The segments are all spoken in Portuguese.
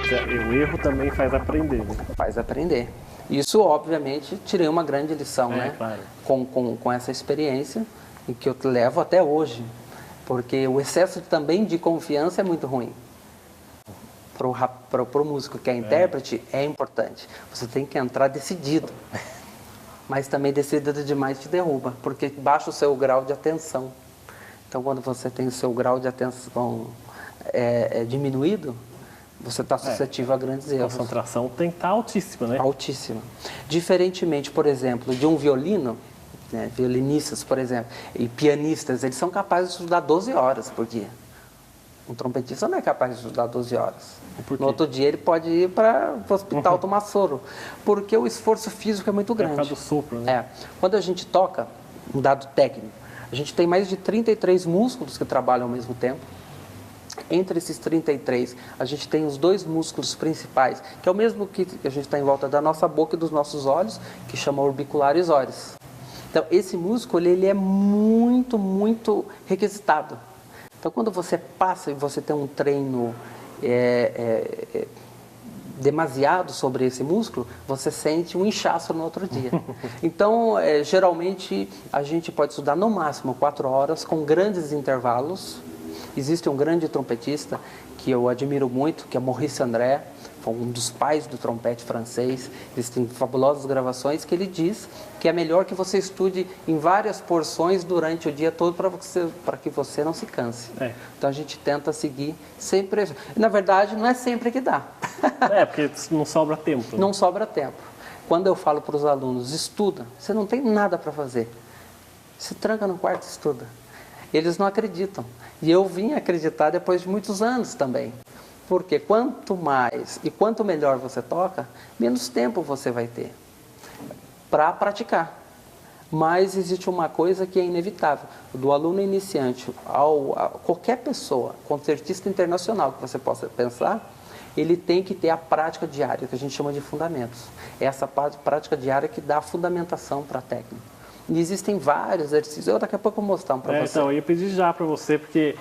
O erro também faz aprender, né? Faz aprender. Isso, obviamente, tirei uma grande lição, né? Claro. Com essa experiência, e que eu levo até hoje. Porque o excesso também de confiança é muito ruim. Para o músico que é intérprete, é importante. Você tem que entrar decidido. Mas também decidido demais te derruba, porque baixa o seu grau de atenção. Então, quando você tem o seu grau de atenção diminuído, você está suscetível a grandes erros. A concentração tem que estar altíssima, né? Altíssima. Diferentemente, por exemplo, de um violino, né, violinistas, por exemplo, e pianistas, eles são capazes de estudar 12 horas por dia. Um trompetista não é capaz de estudar 12 horas. No outro dia ele pode ir para o hospital tomar soro, porque o esforço físico é muito grande. É por causa do sopro, né? Quando a gente toca, um dado técnico, a gente tem mais de 33 músculos que trabalham ao mesmo tempo. Entre esses 33, a gente tem os 2 músculos principais, que é o mesmo que a gente está em volta da nossa boca e dos nossos olhos, que chama orbiculares oris. Então, esse músculo, ele é muito, muito requisitado. Então, quando você passa e você tem um treino demasiado sobre esse músculo, você sente um inchaço no outro dia. Então, geralmente, a gente pode estudar no máximo 4 horas, com grandes intervalos. Existe um grande trompetista que eu admiro muito, que é Maurice André, um dos pais do trompete francês. Eles têm fabulosas gravações que ele diz que é melhor que você estude em várias porções durante o dia todo para que você não se canse. Então a gente tenta seguir sempre. Na verdade, não é sempre que dá. Porque não sobra tempo. Né? Não sobra tempo. Quando eu falo para os alunos, estuda, você não tem nada para fazer. Se tranca no quarto e estuda. Eles não acreditam. E eu vim acreditar depois de muitos anos também. Porque quanto mais e quanto melhor você toca, menos tempo você vai ter para praticar. Mas existe uma coisa que é inevitável. Do aluno iniciante a qualquer pessoa, concertista internacional que você possa pensar, ele tem que ter a prática diária, que a gente chama de fundamentos. É essa prática diária que dá a fundamentação para a técnica. E existem vários exercícios. Eu daqui a pouco vou mostrar para você. Então, eu ia pedir já para você, porque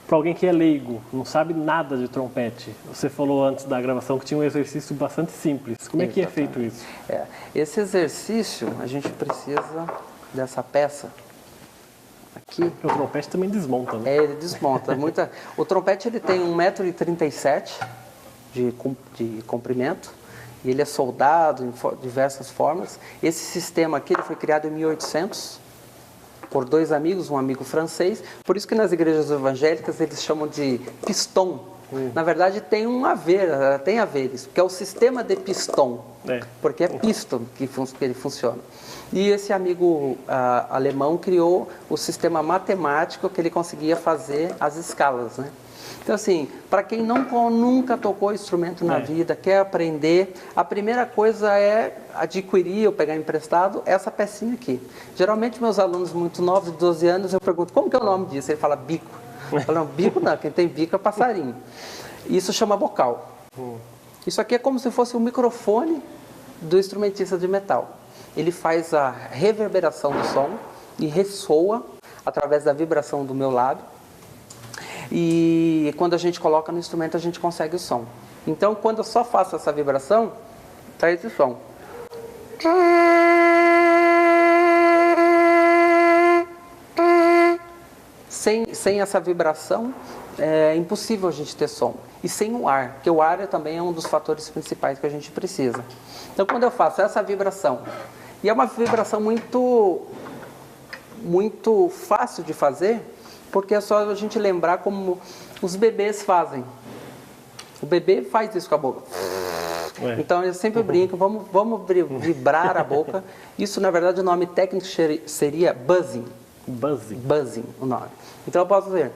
para alguém que é leigo, não sabe nada de trompete, você falou antes da gravação que tinha um exercício bastante simples. Como é que é feito isso? Esse exercício, a gente precisa dessa peça aqui. O trompete também desmonta, né? Ele desmonta. O trompete ele tem 1,37 m de comprimento. E ele é soldado em diversas formas. Esse sistema aqui ele foi criado em 1800 por 2 amigos, um amigo francês. Por isso que nas igrejas evangélicas eles chamam de piston. Na verdade tem tem a ver isso, que é o sistema de piston, porque é piston que ele funciona. E esse amigo alemão criou o sistema matemático que ele conseguia fazer as escalas, né? Então, assim, para quem nunca tocou instrumento na vida, quer aprender, a primeira coisa é adquirir ou pegar emprestado essa pecinha aqui. Geralmente, meus alunos muito novos, de 12 anos, eu pergunto, como que é o nome disso? Ele fala bico. Eu falo, não, bico não, quem tem bico é passarinho. Isso chama bocal. Isso aqui é como se fosse um microfone do instrumentista de metal. Ele faz a reverberação do som e ressoa através da vibração do meu lábio. E quando a gente coloca no instrumento, a gente consegue o som. Então, quando eu só faço essa vibração, tá esse som. Sem essa vibração, é impossível a gente ter som. E sem o ar, porque o ar também é um dos fatores principais que a gente precisa. Então, quando eu faço essa vibração, e é uma vibração muito fácil de fazer, porque é só a gente lembrar como os bebês fazem. O bebê faz isso com a boca. Então eu sempre brinco, vamos vibrar a boca. Isso, na verdade, o nome técnico seria buzzing. Buzzing. Buzzing, o nome. Então eu posso fazer.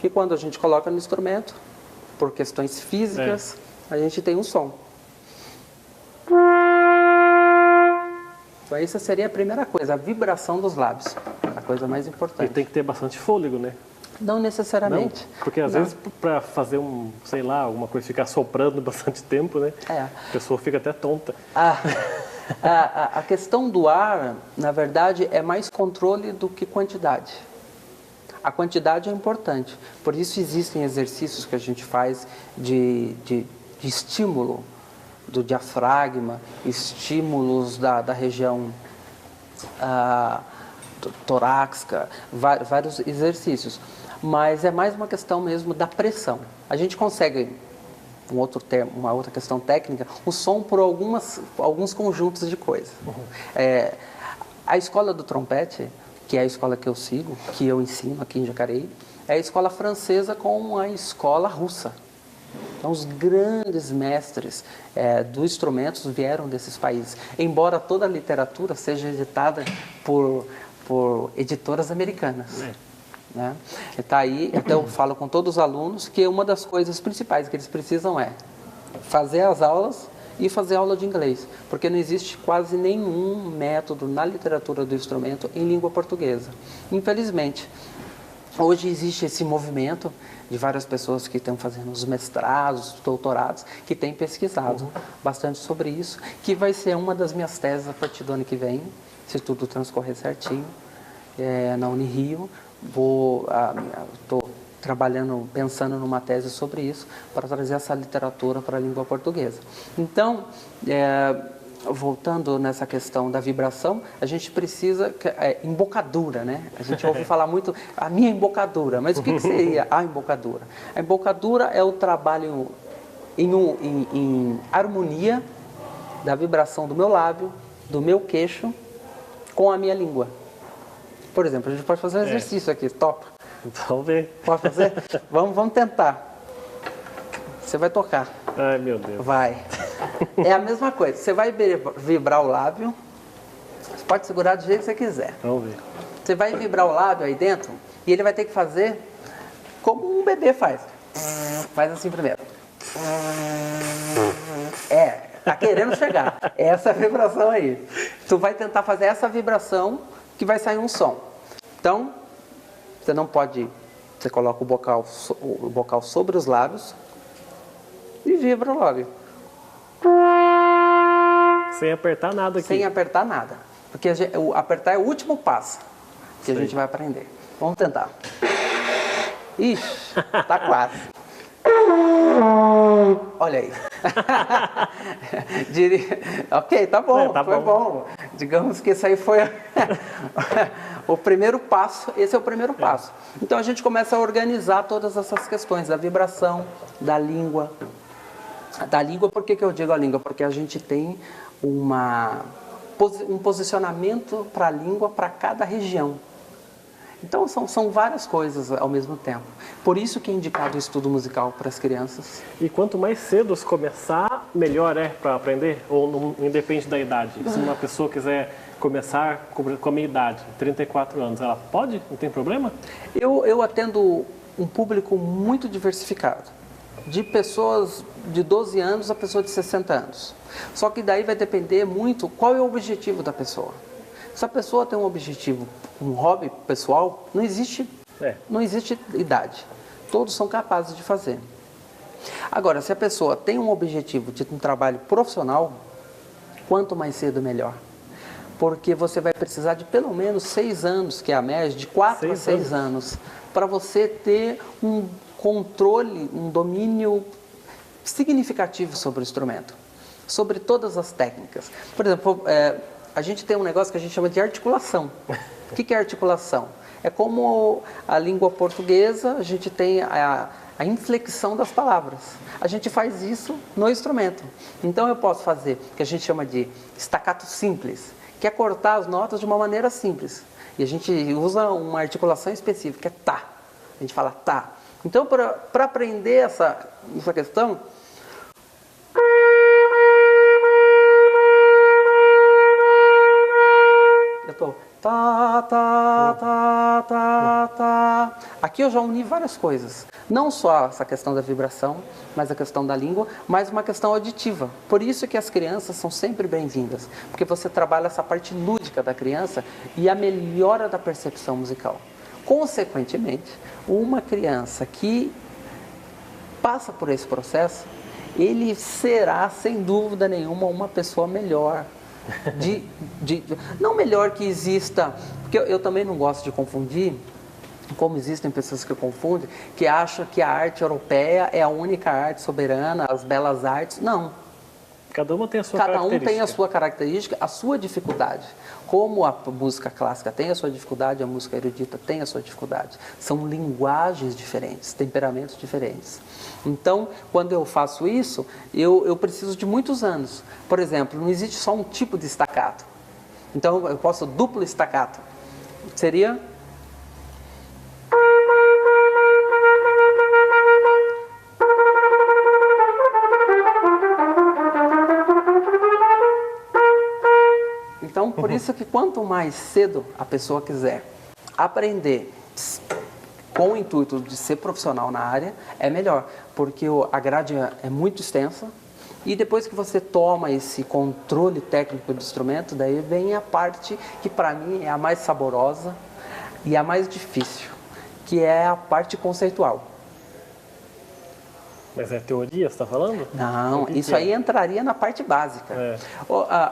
Que quando a gente coloca no instrumento, por questões físicas, a gente tem um som. Então essa seria a primeira coisa, a vibração dos lábios, a coisa mais importante. E tem que ter bastante fôlego, né? Não necessariamente. Não? Porque às vezes para fazer alguma coisa, ficar soprando bastante tempo, né? A pessoa fica até tonta. A questão do ar, na verdade, é mais controle do que quantidade. A quantidade é importante, por isso existem exercícios que a gente faz de estímulo do diafragma, estímulos da região torácica, vários exercícios. Mas é mais uma questão mesmo da pressão. A gente consegue, uma outra questão técnica, o som por alguns conjuntos de coisas. A escola do trompete, que é a escola que eu sigo, que eu ensino aqui em Jacareí, é a escola francesa com a escola russa. Então, os grandes mestres dos instrumentos vieram desses países, embora toda a literatura seja editada por editoras americanas. Né? Tá aí, então eu falo com todos os alunos que uma das coisas principais que eles precisam é fazer as aulas e fazer aula de inglês, porque não existe quase nenhum método na literatura do instrumento em língua portuguesa. Infelizmente, hoje existe esse movimento de várias pessoas que estão fazendo os mestrados, doutorados, que têm pesquisado bastante sobre isso, que vai ser uma das minhas teses a partir do ano que vem, se tudo transcorrer certinho, na Unirio. Estou trabalhando, pensando numa tese sobre isso, para trazer essa literatura para a língua portuguesa. Então, voltando nessa questão da vibração, a gente precisa, embocadura, né? A gente ouve falar muito, a minha embocadura, mas o que seria a embocadura? A embocadura é o trabalho em harmonia da vibração do meu lábio, do meu queixo, com a minha língua. Por exemplo, a gente pode fazer um exercício aqui, topa? Vamos ver. Pode fazer? Vamos tentar. Você vai tocar. Ai, meu Deus. Vai. É a mesma coisa. Você vai vibrar o lábio. Você pode segurar do jeito que você quiser. Vamos ver. Você vai vibrar o lábio aí dentro e ele vai ter que fazer como um bebê faz. Faz assim primeiro. Tá querendo chegar. Essa vibração aí. Tu vai tentar fazer essa vibração que vai sair um som. Então, você não pode... Você coloca o bocal sobre os lábios e vibra o lábio. Sem apertar nada aqui. Sem apertar nada. Porque apertar é o último passo que a gente vai aprender. Vamos tentar. Ixi, tá quase. Olha aí. Ok, tá bom, foi bom. Digamos que isso aí foi o primeiro passo. Esse é o primeiro passo. Então a gente começa a organizar todas essas questões da vibração, da língua. Da língua, por que eu digo a língua? Porque a gente tem um posicionamento para a língua para cada região. Então, são várias coisas ao mesmo tempo. Por isso que é indicado o estudo musical para as crianças. E quanto mais cedo se começar, melhor é para aprender? Ou não, independe da idade? Se uma pessoa quiser começar com a minha idade, 34 anos, ela pode? Não tem problema? Eu atendo um público muito diversificado. De pessoas de 12 anos a pessoas de 60 anos. Só que daí vai depender muito qual é o objetivo da pessoa. Se a pessoa tem um objetivo, um hobby pessoal, não existe idade. Todos são capazes de fazer. Agora, se a pessoa tem um objetivo de um trabalho profissional, quanto mais cedo melhor. Porque você vai precisar de pelo menos 6 anos, que é a média, de 4 a 6 anos, para você ter um controle, um domínio significativo sobre o instrumento, sobre todas as técnicas. Por exemplo, a gente tem um negócio que a gente chama de articulação. O que é articulação? É como a língua portuguesa, a gente tem a inflexão das palavras. A gente faz isso no instrumento. Então eu posso fazer o que a gente chama de staccato simples, que é cortar as notas de uma maneira simples. E a gente usa uma articulação específica, que é tá. A gente fala tá. Então, para aprender essa questão, eu estou tá, tá, tá, tá, tá. Aqui eu já uni várias coisas. Não só essa questão da vibração, mas a questão da língua, mas uma questão auditiva. Por isso que as crianças são sempre bem-vindas, porque você trabalha essa parte lúdica da criança e a melhora da percepção musical. Consequentemente, uma criança que passa por esse processo, ele será, sem dúvida nenhuma, uma pessoa melhor Não melhor que exista, porque eu também não gosto de confundir, como existem pessoas que confundem, que acham que a arte europeia é a única arte soberana, as belas artes. Não. Cada uma tem a sua Cada característica. um tem a sua característica, a sua dificuldade. Como a música clássica tem a sua dificuldade, a música erudita tem a sua dificuldade. São linguagens diferentes, temperamentos diferentes. Então, quando eu faço isso, eu preciso de muitos anos. Por exemplo, não existe só um tipo de staccato. Então, eu posso duplo staccato. Seria... Então, por isso que quanto mais cedo a pessoa quiser aprender com o intuito de ser profissional na área, é melhor, porque a grade é muito extensa e depois que você toma esse controle técnico do instrumento, daí vem a parte que para mim é a mais saborosa e a mais difícil, que é a parte conceitual. Mas é teoria, você está falando? Não, isso aí entraria na parte básica. É.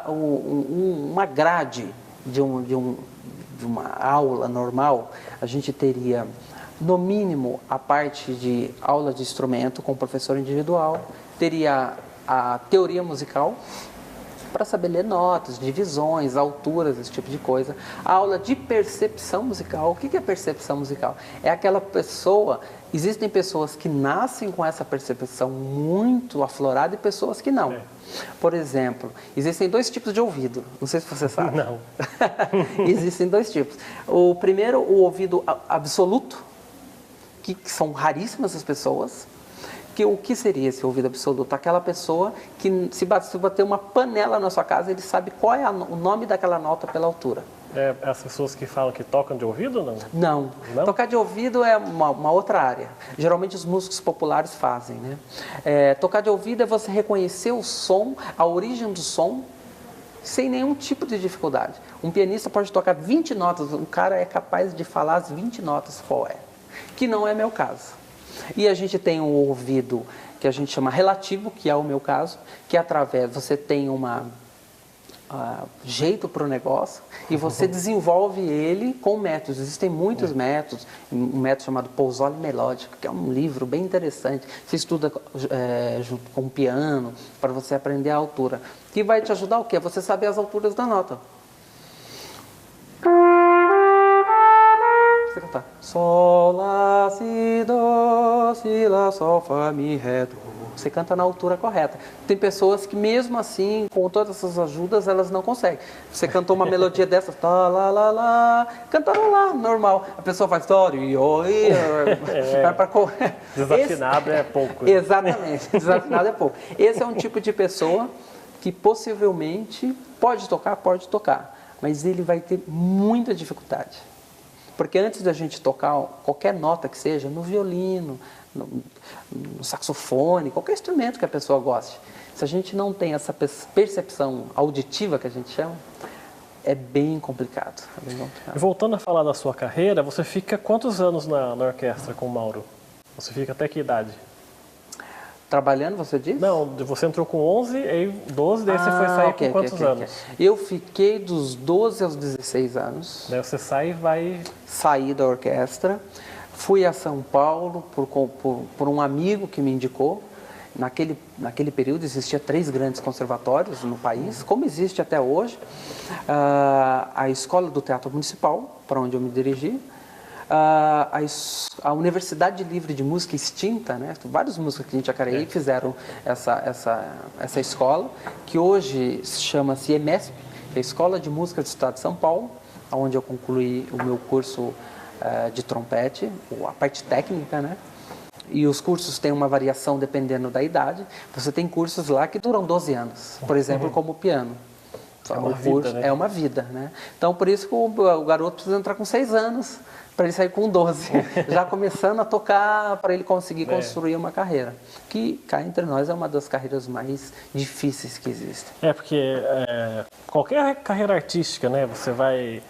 Uma grade de uma aula normal, a gente teria, no mínimo, a parte de aula de instrumento com o professor individual, teria a teoria musical, para saber ler notas, divisões, alturas, esse tipo de coisa. A aula de percepção musical. O que é percepção musical? É aquela pessoa... Existem pessoas que nascem com essa percepção muito aflorada e pessoas que não. Por exemplo, existem dois tipos de ouvido. Não sei se você sabe. Não. Existem dois tipos. O primeiro, o ouvido absoluto, que são raríssimas as pessoas. O que seria esse ouvido absoluto? Aquela pessoa que, se bater uma panela na sua casa, ele sabe qual é o nome daquela nota pela altura. É as pessoas que falam que tocam de ouvido ou não? Não. Tocar de ouvido é uma outra área. Geralmente os músicos populares fazem, né? Tocar de ouvido é você reconhecer o som, a origem do som, sem nenhum tipo de dificuldade. Um pianista pode tocar 20 notas, um cara é capaz de falar as 20 notas qual é. Que não é meu caso. E a gente tem um ouvido que a gente chama relativo, que é o meu caso, que através, você tem jeito para o negócio e você desenvolve ele com métodos. Existem muitos métodos, um método chamado Pozzoli Melódico, que é um livro bem interessante. Você estuda junto com o piano para você aprender a altura. Que vai te ajudar o quê? Você saber as alturas da nota. Você cantar Sol, Lá, Si, Do, Si, Lá, Sol, Fá, Mi, Ré, Do. Você canta na altura correta. Tem pessoas que mesmo assim, com todas essas ajudas, elas não conseguem. Você cantou uma melodia dessas, tá, lá, lá, lá, cantaram lá, normal. A pessoa faz, desafinado é pouco. Exatamente, desafinado é pouco. Esse é um tipo de pessoa que possivelmente pode tocar, mas ele vai ter muita dificuldade. Porque antes da gente tocar qualquer nota que seja, no violino, no saxofone, qualquer instrumento que a pessoa goste, se a gente não tem essa percepção auditiva que a gente chama, é bem complicado. E voltando a falar da sua carreira, você fica quantos anos na orquestra com o Mauro? Você fica até que idade? Trabalhando, você disse? Não, você entrou com 11, aí 12, daí você foi sair com quantos anos? Eu fiquei dos 12 aos 16 anos. Daí você sai e vai... Saí da orquestra, fui a São Paulo por um amigo que me indicou. Naquele período existia 3 grandes conservatórios no país, como existe até hoje. A Escola do Teatro Municipal, para onde eu me dirigi. A Universidade Livre de Música extinta, né? Vários músicos aqui em Jacareí fizeram essa escola, que hoje chama-se EMESP, a Escola de Música do Estado de São Paulo, onde eu concluí o meu curso de trompete, a parte técnica, né? E os cursos têm uma variação dependendo da idade. Você tem cursos lá que duram 12 anos, por exemplo, como o piano. É uma vida, né? Então, por isso que o garoto precisa entrar com 6 anos, para ele sair com 12, já começando a tocar, para ele conseguir construir uma carreira. Que, cá entre nós, é uma das carreiras mais difíceis que existem. Porque qualquer carreira artística, né? Você vai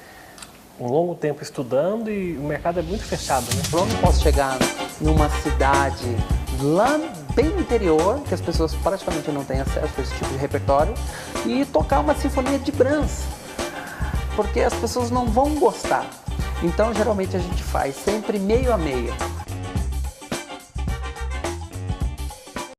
um longo tempo estudando e o mercado é muito fechado, né? Eu não posso chegar numa cidade lá bem no interior, que as pessoas praticamente não têm acesso a esse tipo de repertório, e tocar uma sinfonia de Brahms, porque as pessoas não vão gostar. Então, geralmente a gente faz sempre meio a meio.